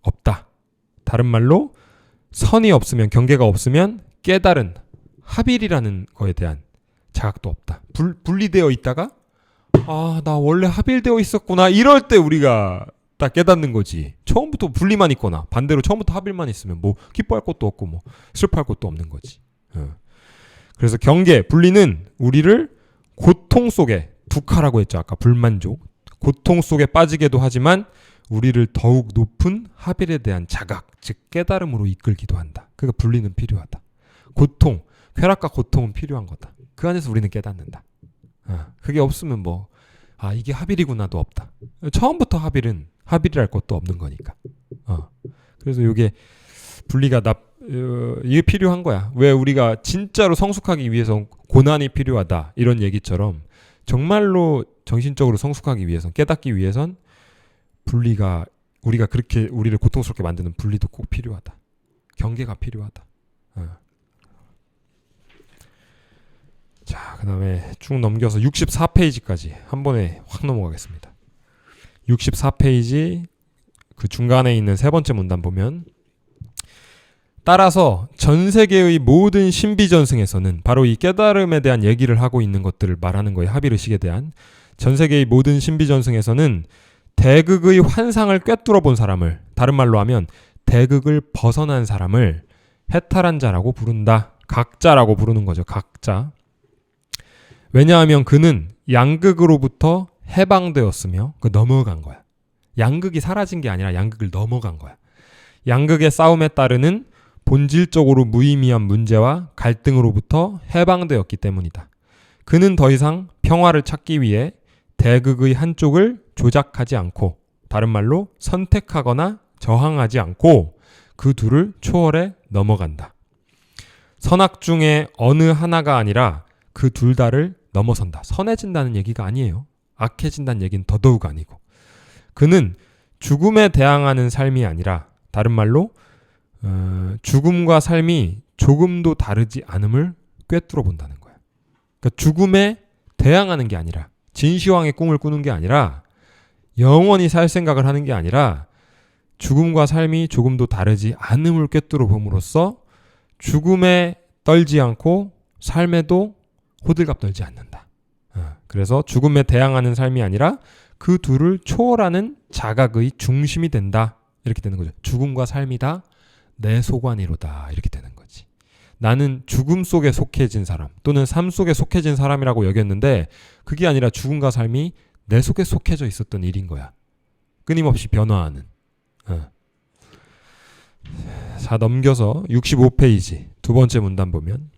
없다. 다른 말로 선이 없으면 경계가 없으면 깨달은 합일이라는 거에 대한 자각도 없다. 분리되어 있다가 나 원래 합일되어 있었구나 이럴 때 우리가 딱 깨닫는 거지. 처음부터 분리만 있거나 반대로 처음부터 합일만 있으면 뭐 기뻐할 것도 없고 뭐 슬퍼할 것도 없는 거지. 그래서 경계, 분리는 우리를 고통 속에 두카라고 했죠. 아까 불만족. 고통 속에 빠지게도 하지만 우리를 더욱 높은 합일에 대한 자각, 즉 깨달음으로 이끌기도 한다. 그러니까 분리는 필요하다. 고통, 쾌락과 고통은 필요한 거다. 그 안에서 우리는 깨닫는다. 그게 없으면 이게 합일이구나도 없다. 처음부터 합일이랄 것도 없는 거니까. 그래서 이게 분리가 이게 필요한 거야. 왜 우리가 진짜로 성숙하기 위해서 고난이 필요하다 이런 얘기처럼 정말로 정신적으로 성숙하기 위해선 깨닫기 위해선 분리가 우리가 그렇게 우리를 고통스럽게 만드는 분리도 꼭 필요하다. 경계가 필요하다. 자, 그 다음에 쭉 넘겨서 64페이지까지 한 번에 확 넘어가겠습니다. 64페이지 그 중간에 있는 세 번째 문단 보면 따라서 전 세계의 모든 신비전승에서는 바로 이 깨달음에 대한 얘기를 하고 있는 것들을 말하는 거예요. 합의의식에 대한. 전 세계의 모든 신비전승에서는 대극의 환상을 꿰뚫어 본 사람을, 다른 말로 하면 대극을 벗어난 사람을 해탈한 자라고 부른다. 각자라고 부르는 거죠. 각자. 왜냐하면 그는 양극으로부터 해방되었으며 넘어간 거야. 양극이 사라진 게 아니라 양극을 넘어간 거야. 양극의 싸움에 따르는 본질적으로 무의미한 문제와 갈등으로부터 해방되었기 때문이다. 그는 더 이상 평화를 찾기 위해 대극의 한쪽을 조작하지 않고, 다른 말로 선택하거나 저항하지 않고 그 둘을 초월해 넘어간다. 선악 중에 어느 하나가 아니라 그 둘 다를 넘어선다. 선해진다는 얘기가 아니에요. 악해진다는 얘기는 더더욱 아니고. 그는 죽음에 대항하는 삶이 아니라, 다른 말로 죽음과 삶이 조금도 다르지 않음을 꿰뚫어 본다는 거야. 그러니까 죽음에 대항하는 게 아니라, 진시황의 꿈을 꾸는 게 아니라, 영원히 살 생각을 하는 게 아니라 죽음과 삶이 조금도 다르지 않음을 꿰뚫어 봄으로써 죽음에 떨지 않고 삶에도 호들갑 떨지 않는다. 그래서 죽음에 대항하는 삶이 아니라 그 둘을 초월하는 자각의 중심이 된다. 이렇게 되는 거죠. 죽음과 삶이 다 내 소관이로다. 이렇게 되는 거지. 나는 죽음 속에 속해진 사람 또는 삶 속에 속해진 사람이라고 여겼는데 그게 아니라 죽음과 삶이 내 속에 속해져 있었던 일인 거야. 끊임없이 변화하는. 자, 넘겨서 65페이지 두 번째 문단 보면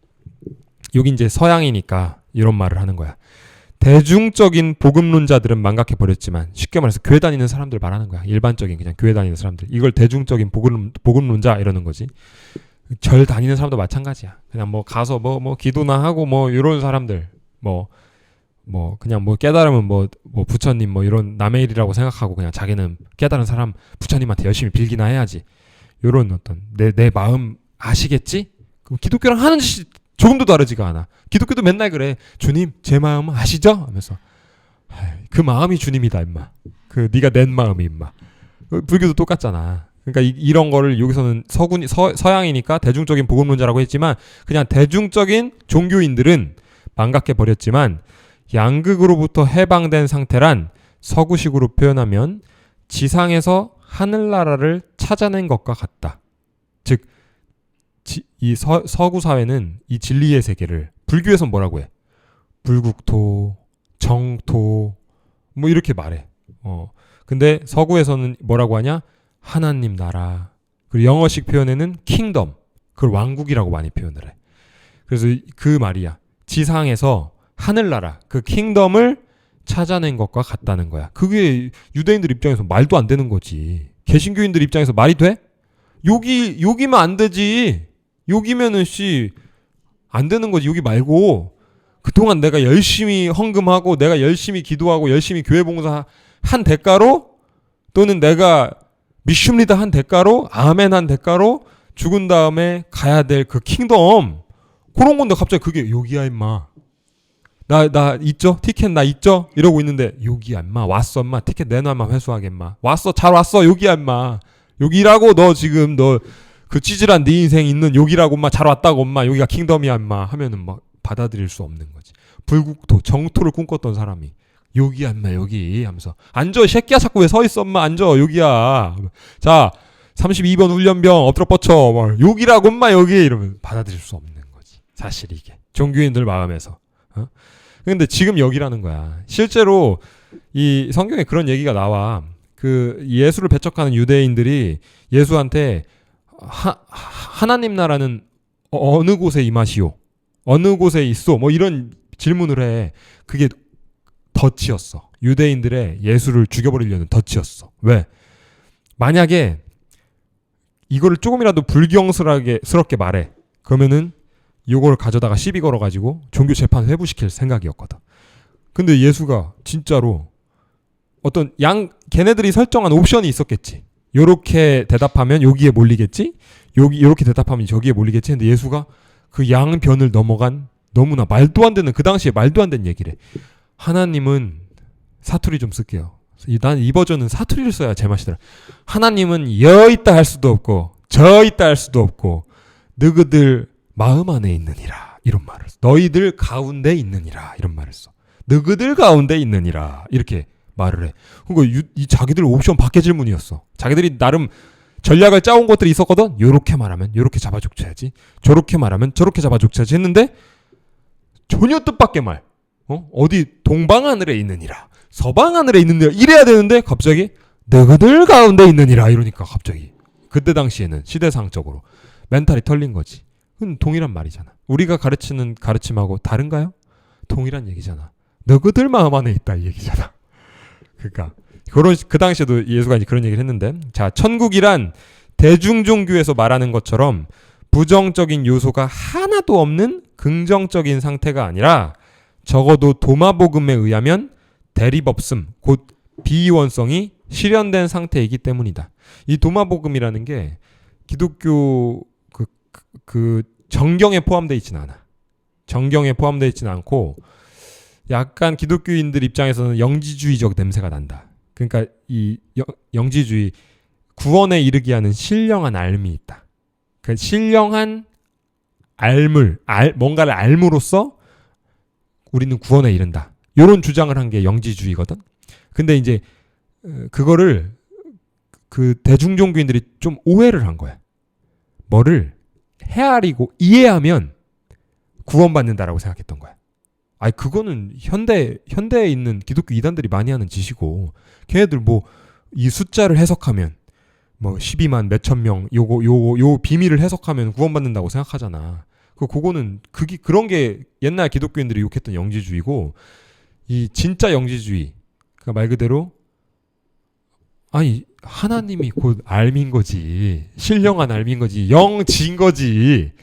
여기 이제 서양이니까 이런 말을 하는 거야. 대중적인 복음론자들은 망각해버렸지만, 쉽게 말해서 교회 다니는 사람들 말하는 거야. 일반적인 그냥 교회 다니는 사람들. 이걸 대중적인 복음론자 이러는 거지. 절 다니는 사람도 마찬가지야. 그냥 뭐 가서 뭐 기도나 하고 뭐 이런 사람들, 뭐 그냥 뭐 깨달으면 뭐 부처님 뭐 이런 남의 일이라고 생각하고 그냥 자기는 깨달은 사람 부처님한테 열심히 빌기나 해야지. 이런 어떤 내 마음 아시겠지? 그럼 기독교랑 하는 짓이 조금도 다르지가 않아. 기독교도 맨날 그래. 주님 제 마음 아시죠? 하면서 그 마음이 주님이다 임마. 그 네가 낸 마음이 임마. 불교도 똑같잖아. 그러니까 이런 거를 여기서는 서양이니까 대중적인 복음론자라고 했지만 그냥 대중적인 종교인들은 망각해 버렸지만 양극으로부터 해방된 상태란 서구식으로 표현하면 지상에서 하늘나라를 찾아낸 것과 같다. 즉 이 서구 사회는 이 진리의 세계를 불교에선 뭐라고 해? 불국토, 정토 뭐 이렇게 말해. 근데 서구에서는 뭐라고 하냐? 하나님 나라. 그리고 영어식 표현에는 킹덤. 그걸 왕국이라고 많이 표현을 해. 그래서 그 말이야. 지상에서 하늘나라, 그 킹덤을 찾아낸 것과 같다는 거야. 그게 유대인들 입장에서 말도 안 되는 거지. 개신교인들 입장에서 말이 돼? 여기면 안 되지. 여기면은 안 되는 거지. 여기 말고 그동안 내가 열심히 헌금하고 내가 열심히 기도하고 열심히 교회 봉사한 대가로 또는 내가 미슌리다 한 대가로 아멘 한 대가로 죽은 다음에 가야 될 그 킹덤 그런 건데 갑자기 그게 여기야 임마. 나 있죠? 티켓 나 있죠? 이러고 있는데 여기야 임마. 왔어 임마. 티켓 내놔 임마. 회수하게 임마. 왔어. 잘 왔어. 여기야 임마. 여기라고 너 지금 너 그 찌질한 네 인생 있는 여기라고 엄마 잘 왔다고 엄마 여기가 킹덤이야 임마 하면은 막 받아들일 수 없는 거지. 불국토 정토를 꿈꿨던 사람이 여기야 임마 여기 하면서 앉아 새끼야 자꾸 왜 서 있어 엄마 앉아 여기야. 자 32번 훈련병 엎드려 뻗쳐 뭐 여기라고 엄마 여기 이러면 받아들일 수 없는 거지. 사실 이게 종교인들 마음에서. 근데 지금 여기라는 거야. 실제로 이 성경에 그런 얘기가 나와. 그 예수를 배척하는 유대인들이 예수한테 하나님 나라는 어느 곳에 임하시오? 어느 곳에 있어? 뭐 이런 질문을 해. 그게 덫이었어. 유대인들의 예수를 죽여버리려는 덫이었어. 왜? 만약에 이거를 조금이라도 불경스럽게 말해. 그러면은 요걸 가져다가 시비 걸어가지고 종교 재판 회부시킬 생각이었거든. 근데 예수가 진짜로 어떤 걔네들이 설정한 옵션이 있었겠지. 요렇게 대답하면 여기에 몰리겠지? 요렇게 대답하면 저기에 몰리겠지? 근데 예수가 그 양변을 넘어간 너무나 말도 안 되는 그 당시에 말도 안 되는 얘기를 해. 하나님은 사투리 좀 쓸게요. 난 이 버전은 사투리를 써야 제맛이더라. 하나님은 여 있다 할 수도 없고 저 있다 할 수도 없고 너희들 마음 안에 있느니라 이런 말을 써. 너희들 가운데 있느니라 이런 말을 써. 너희들 가운데 있느니라 이렇게 말을 해. 그러니까 이 자기들 옵션 밖의 질문이었어. 자기들이 나름 전략을 짜온 것들이 있었거든. 요렇게 말하면 요렇게 잡아족쳐야지. 저렇게 말하면 저렇게 잡아족쳐야지 했는데 전혀 뜻밖의 말. 어디 동방하늘에 있느니라 서방하늘에 있느니라 이래야 되는데 갑자기 너희들 가운데 있느니라 이러니까 갑자기 그때 당시에는 시대상적으로 멘탈이 털린 거지. 그건 동일한 말이잖아. 우리가 가르치는 가르침하고 다른가요? 동일한 얘기잖아. 너희들 마음 안에 있다 이 얘기잖아. 그러니까 그 당시에도 예수가 이제 그런 얘기를 했는데, 자, 천국이란 대중종교에서 말하는 것처럼 부정적인 요소가 하나도 없는 긍정적인 상태가 아니라 적어도 도마복음에 의하면 대립없음, 곧 비이원성이 실현된 상태이기 때문이다. 이 도마복음이라는 게 기독교 그 정경에 포함되어 있지는 않아. 정경에 포함되어 있지는 않고 약간 기독교인들 입장에서는 영지주의적 냄새가 난다. 그러니까 이 영지주의 구원에 이르게 하는 신령한 알미 있다. 그 신령한 뭔가를 알므로써 우리는 구원에 이른다. 이런 주장을 한 게 영지주의거든. 근데 이제 그거를 그 대중종교인들이 좀 오해를 한 거야. 뭐를 헤아리고 이해하면 구원받는다라고 생각했던 거야. 아니 그거는 현대에 있는 기독교 이단들이 많이 하는 짓이고, 걔네들 뭐 이 숫자를 해석하면 뭐 12만 몇천 명 요 비밀을 해석하면 구원받는다고 생각하잖아. 그거는 그런 게 옛날 기독교인들이 욕했던 영지주의고, 이 진짜 영지주의 그러니까 말 그대로 아니 하나님이 곧 알민 거지, 신령한 알민 거지, 영지인 거지.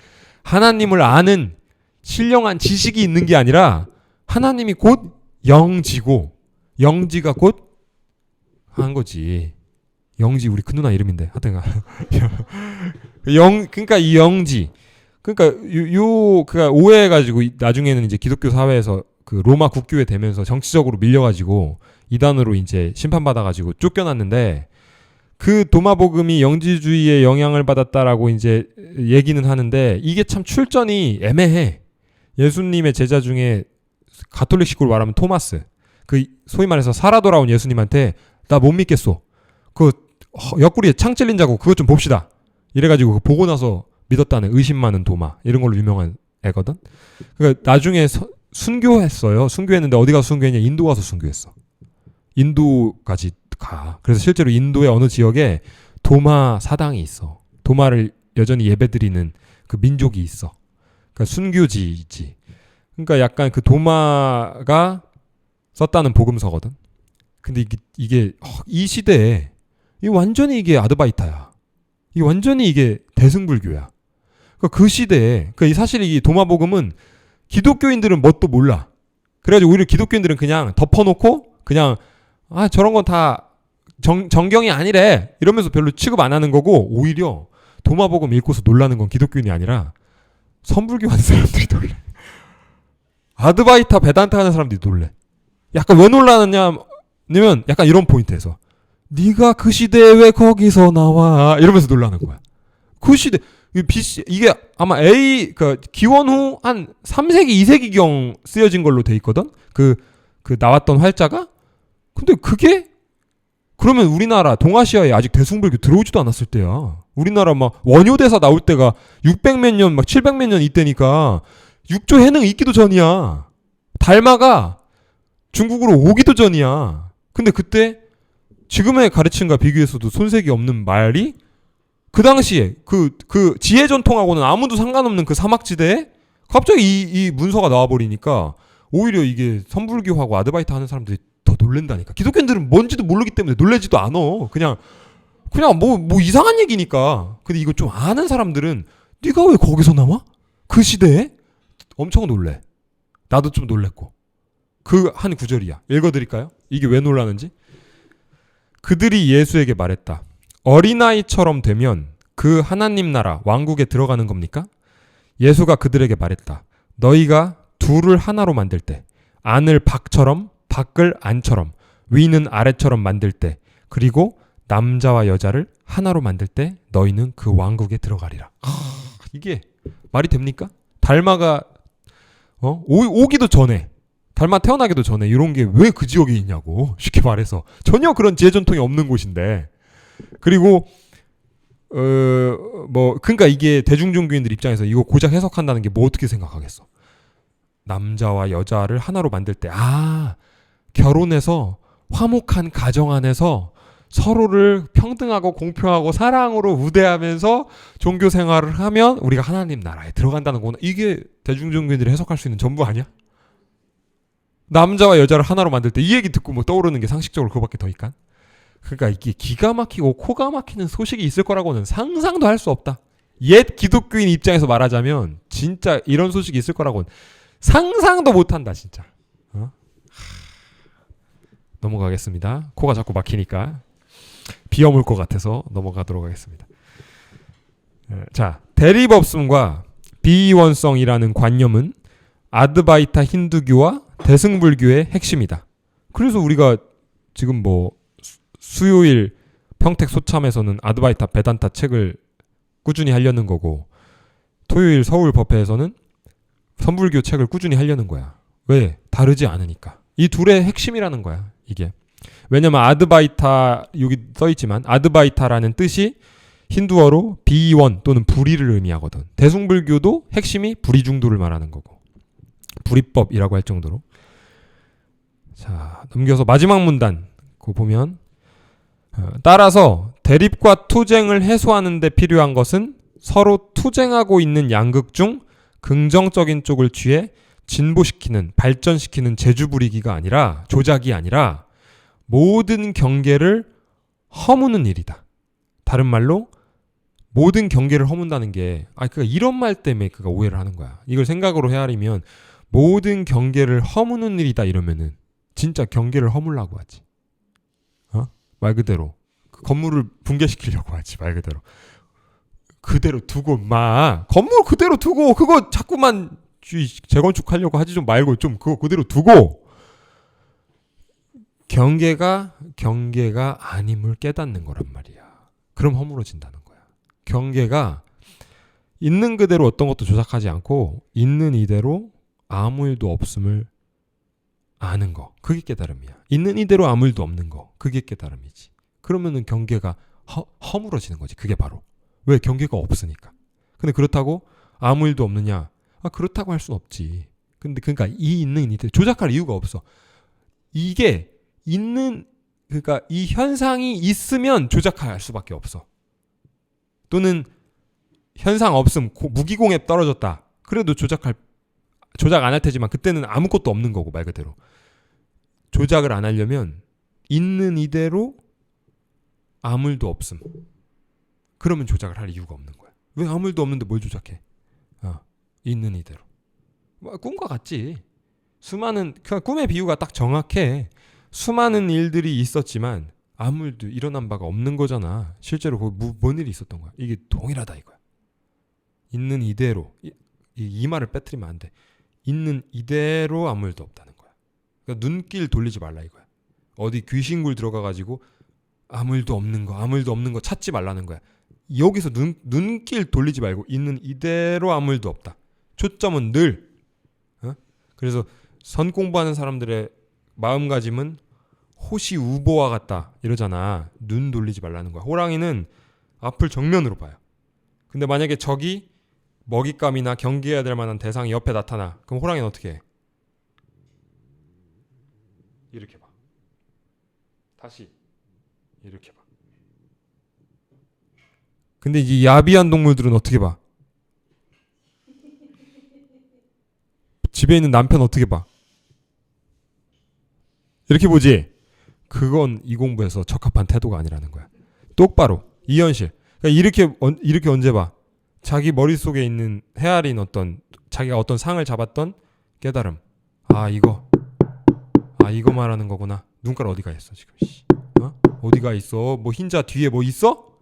하나님을 아는 신령한 지식이 있는 게 아니라 하나님이 곧 영지고 영지가 곧 한 거지. 영지 우리 큰 누나 이름인데 하여튼가 그러니까 이 영지 그러니까 그가 오해해가지고 나중에는 이제 기독교 사회에서 그 로마 국교회 되면서 정치적으로 밀려가지고 이단으로 이제 심판받아가지고 쫓겨났는데, 그 도마복음이 영지주의에 영향을 받았다라고 이제 얘기는 하는데 이게 참 출전이 애매해. 예수님의 제자 중에 가톨릭식으로 말하면 토마스, 그 소위 말해서 살아 돌아온 예수님한테 나 못 믿겠소. 그 옆구리에 창 찔린 자고 그것 좀 봅시다. 이래가지고 그거 보고 나서 믿었다는 의심 많은 도마 이런 걸로 유명한 애거든. 그러니까 나중에 순교했어요. 순교했는데 어디 가서 순교했냐? 인도 가서 순교했어. 인도까지 가. 그래서 실제로 인도의 어느 지역에 도마 사당이 있어. 도마를 여전히 예배드리는 그 민족이 있어. 그러니까 순교지지. 그러니까 약간 그 도마가 썼다는 복음서거든. 근데 이게 이 시대에 완전히 이게 아드바이타야. 이게 완전히 이게 대승불교야. 그러니까 그 시대에 사실 이 도마복음은 기독교인들은 뭣도 몰라. 그래가지고 오히려 기독교인들은 그냥 덮어놓고 그냥 저런 건 다 정경이 아니래 이러면서 별로 취급 안 하는 거고, 오히려 도마복음 읽고서 놀라는 건 기독교인이 아니라 선불교 하는 사람들이 놀래. 아드바이타 베단타 하는 사람들이 놀래. 약간 왜 놀라느냐면 약간 이런 포인트에서 네가 그 시대에 왜 거기서 나와 이러면서 놀라는 거야. 그 시대 이게 아마 기원 후 한 3세기 2세기경 쓰여진 걸로 돼 있거든. 그 나왔던 활자가. 근데 그게 그러면 우리나라 동아시아에 아직 대승불교 들어오지도 않았을 때야. 우리나라 막 원효대사 나올 때가 600몇 년 막 700몇 년 이때니까 육조 해능 있기도 전이야. 달마가 중국으로 오기도 전이야. 근데 그때 지금의 가르침과 비교해서도 손색이 없는 말이 그 당시에 그 지혜 전통하고는 아무도 상관없는 그 사막지대에 갑자기 이 문서가 나와버리니까 오히려 이게 선불교하고 아드바이트 하는 사람들이 더 놀랜다니까. 기독교인들은 뭔지도 모르기 때문에 놀래지도 않아. 그냥 뭐 이상한 얘기니까. 근데 이거 좀 아는 사람들은 네가 왜 거기서 나와? 그 시대에? 엄청 놀래. 나도 좀 놀랬고. 그 한 구절이야. 읽어드릴까요? 이게 왜 놀라는지? 그들이 예수에게 말했다. 어린아이처럼 되면 그 하나님 나라 왕국에 들어가는 겁니까? 예수가 그들에게 말했다. 너희가 둘을 하나로 만들 때 안을 박처럼 밖을 안처럼 위는 아래처럼 만들 때 그리고 남자와 여자를 하나로 만들 때 너희는 그 왕국에 들어가리라. 이게 말이 됩니까? 달마가 오기도 전에 달마 태어나기도 전에 이런 게 왜 그 지역에 있냐고 쉽게 말해서 전혀 그런 지혜전통이 없는 곳인데 그리고 그러니까 이게 대중종교인들 입장에서 이거 고작 해석한다는 게 뭐 어떻게 생각하겠어? 남자와 여자를 하나로 만들 때 결혼해서 화목한 가정 안에서 서로를 평등하고 공평하고 사랑으로 우대하면서 종교 생활을 하면 우리가 하나님 나라에 들어간다는 거구나. 이게 대중종교인들이 해석할 수 있는 전부 아니야? 남자와 여자를 하나로 만들 때 이 얘기 듣고 뭐 떠오르는 게 상식적으로 그거밖에 더 있까? 그러니까 이게 기가 막히고 코가 막히는 소식이 있을 거라고는 상상도 할 수 없다. 옛 기독교인 입장에서 말하자면 진짜 이런 소식이 있을 거라고는 상상도 못한다 진짜. 넘어가겠습니다. 코가 자꾸 막히니까 비어물 것 같아서 넘어가도록 하겠습니다. 자, 대립없음과 비이원성이라는 관념은 아드바이타 힌두교와 대승불교의 핵심이다. 그래서 우리가 지금 뭐 수요일 평택 소참에서는 아드바이타 베단타 책을 꾸준히 하려는 거고 토요일 서울 법회에서는 선불교 책을 꾸준히 하려는 거야. 왜? 다르지 않으니까. 이 둘의 핵심이라는 거야. 이게. 왜냐면 아드바이타 여기 써있지만 아드바이타라는 뜻이 힌두어로 비원 또는 불의를 의미하거든. 대승불교도 핵심이 불의중도를 말하는 거고 불의법이라고 할 정도로. 자, 넘겨서 마지막 문단 그거 보면 따라서 대립과 투쟁을 해소하는 데 필요한 것은 서로 투쟁하고 있는 양극 중 긍정적인 쪽을 취해 진보시키는 발전시키는 재주부리기가 아니라 조작이 아니라 모든 경계를 허무는 일이다. 다른 말로 모든 경계를 허문다는 게 그러니까 이런 말 때문에 그가 오해를 하는 거야. 이걸 생각으로 헤아리면 모든 경계를 허무는 일이다 이러면은 진짜 경계를 허물라고 하지. 말 그대로 그 건물을 붕괴시키려고 하지. 말 그대로 그대로 두고 건물 그대로 두고 그거 자꾸만 재건축하려고 하지 좀 말고 좀 그거 그대로 두고 경계가 아님을 깨닫는 거란 말이야. 그럼 허물어진다는 거야. 경계가 있는 그대로 어떤 것도 조작하지 않고 있는 이대로 아무 일도 없음을 아는 거. 그게 깨달음이야. 있는 이대로 아무 일도 없는 거. 그게 깨달음이지. 그러면은 경계가 허물어지는 거지. 그게 바로. 왜? 경계가 없으니까. 근데 그렇다고 아무 일도 없느냐? 그렇다고 할 수는 없지. 근데 그러니까 이 있는 이대로 조작할 이유가 없어. 이게 그러니까 이 현상이 있으면 조작할 수밖에 없어. 또는 현상 없음, 무기공해 떨어졌다. 그래도 조작 안 할 테지만 그때는 아무것도 없는 거고 말 그대로. 조작을 안 하려면 있는 이대로 아무 일도 없음. 그러면 조작을 할 이유가 없는 거야. 왜 아무 일도 없는데 뭘 조작해? 있는 이대로. 꿈과 같지. 꿈의 비유가 딱 정확해. 수많은 일들이 있었지만 아무 일도 일어난 바가 없는 거잖아. 실제로 거기 뭔 일이 있었던 거야. 이게 동일하다 이거야. 있는 이대로. 이 말을 빼뜨리면 안 돼. 있는 이대로 아무 일도 없다는 거야. 그러니까 눈길 돌리지 말라 이거야. 어디 귀신굴 들어가가지고 아무 일도 없는 거 찾지 말라는 거야. 여기서 눈길 돌리지 말고 있는 이대로 아무 일도 없다. 초점은 늘. 그래서 선 공부하는 사람들의 마음가짐은 호시우보와 같다 이러잖아. 눈 돌리지 말라는 거야. 호랑이는 앞을 정면으로 봐요. 근데 만약에 적이 먹잇감이나 경계해야 될 만한 대상이 옆에 나타나. 그럼 호랑이는 어떻게 해? 이렇게 봐. 다시 이렇게 봐. 근데 이 야비한 동물들은 어떻게 봐? 집에 있는 남편 어떻게 봐? 이렇게 보지. 그건 이 공부에서 적합한 태도가 아니라는 거야. 똑바로 이현실. 그러니까 이렇게 언제 봐? 자기 머릿속에 있는 헤아린 자기가 어떤 상을 잡았던 깨달음. 이거 말하는 거구나. 눈깔 어디가 있어 지금. 어디가 있어? 뭐 흰자 뒤에 뭐 있어?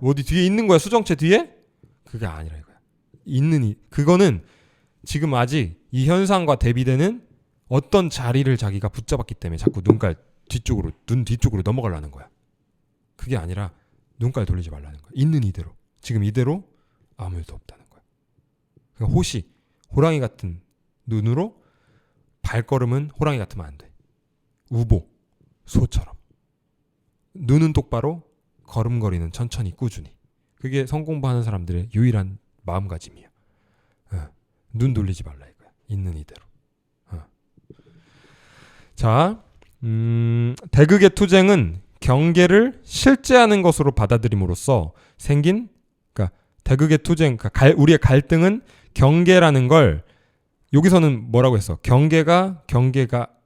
어디 뒤에 있는 거야? 수정체 뒤에? 그게 아니라 이거야. 그거는 지금 아직 이 현상과 대비되는 어떤 자리를 자기가 붙잡았기 때문에 자꾸 눈 뒤쪽으로 넘어가려는 거야. 그게 아니라 눈깔 돌리지 말라는 거야. 있는 이대로. 지금 이대로 아무 일도 없다는 거야. 그러니까 호랑이 같은 눈으로 발걸음은 호랑이 같으면 안 돼. 우보, 소처럼. 눈은 똑바로, 걸음걸이는 천천히 꾸준히. 그게 성공부하는 사람들의 유일한 마음가짐이야. 눈 돌리지 말라 이거야. 있는 이대로. 자, 대극의 투쟁은 경계를 실제하는 것으로 받아들임으로써 생긴, 그러니까 대극의 투쟁, 그러니까 우리의 갈등은 경계라는 걸 여기서는 뭐라고 했어? 경계가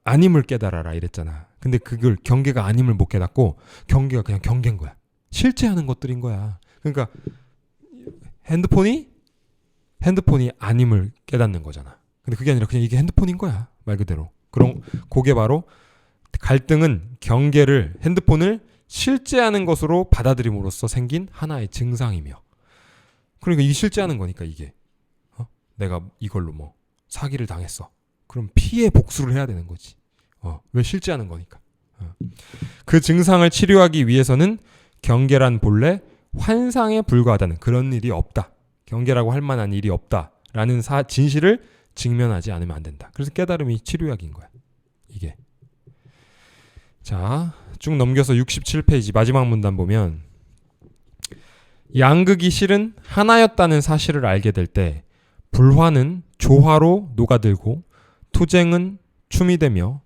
아님을 깨달아라 이랬잖아. 근데 그걸 경계가 아님을 못 깨닫고 경계가 그냥 경계인 거야. 실제하는 것들인 거야. 그러니까 핸드폰이 아님을 깨닫는 거잖아. 근데 그게 아니라 그냥 이게 핸드폰인 거야. 말 그대로. 그럼 그게 바로 갈등은 핸드폰을 실제하는 것으로 받아들임으로써 생긴 하나의 증상이며, 그러니까 이게 실제하는 거니까 이게 내가 이걸로 뭐 사기를 당했어. 그럼 피해 복수를 해야 되는 거지. 왜 실제하는 거니까. 그 증상을 치료하기 위해서는 경계란 본래 환상에 불과하다는 그런 일이 없다. 경계라고 할 만한 일이 없다라는 진실을 직면하지 않으면 안 된다. 그래서 깨달음이 치료약인 거야. 이게. 자, 쭉 넘겨서 67페이지 마지막 문단 보면 양극이 실은 하나였다는 사실을 알게 될 때 불화는 조화로 녹아들고 투쟁은 춤이 되며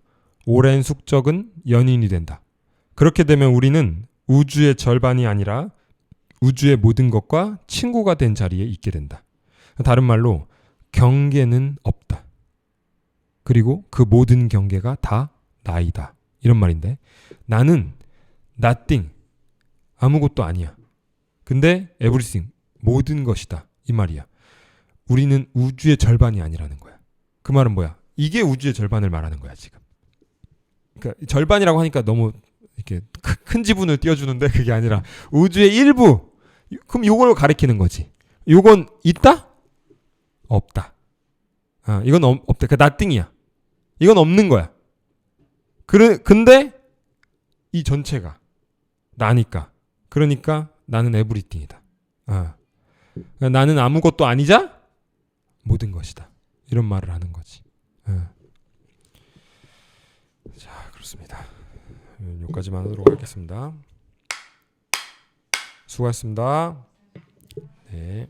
오랜 숙적은 연인이 된다. 그렇게 되면 우리는 우주의 절반이 아니라 우주의 모든 것과 친구가 된 자리에 있게 된다. 다른 말로 경계는 없다. 그리고 그 모든 경계가 다 나이다. 이런 말인데, 나는 nothing, 아무것도 아니야. 근데 everything, 모든 것이다. 이 말이야. 우리는 우주의 절반이 아니라는 거야. 그 말은 뭐야? 이게 우주의 절반을 말하는 거야 지금. 그러니까 절반이라고 하니까 너무 이렇게 큰 지분을 띄워주는데 그게 아니라 우주의 일부. 그럼 요걸 가리키는 거지. 요건 있다? 없다. 이건 없다. 그러니까 nothing이야. 이건 없는 거야. 근데 이 전체가 나니까. 그러니까 나는 everything이다. 그러니까 나는 아무것도 아니자 모든 것이다. 이런 말을 하는 거지. 자, 그렇습니다. 여기까지만 하도록 하겠습니다. 수고하셨습니다. 네.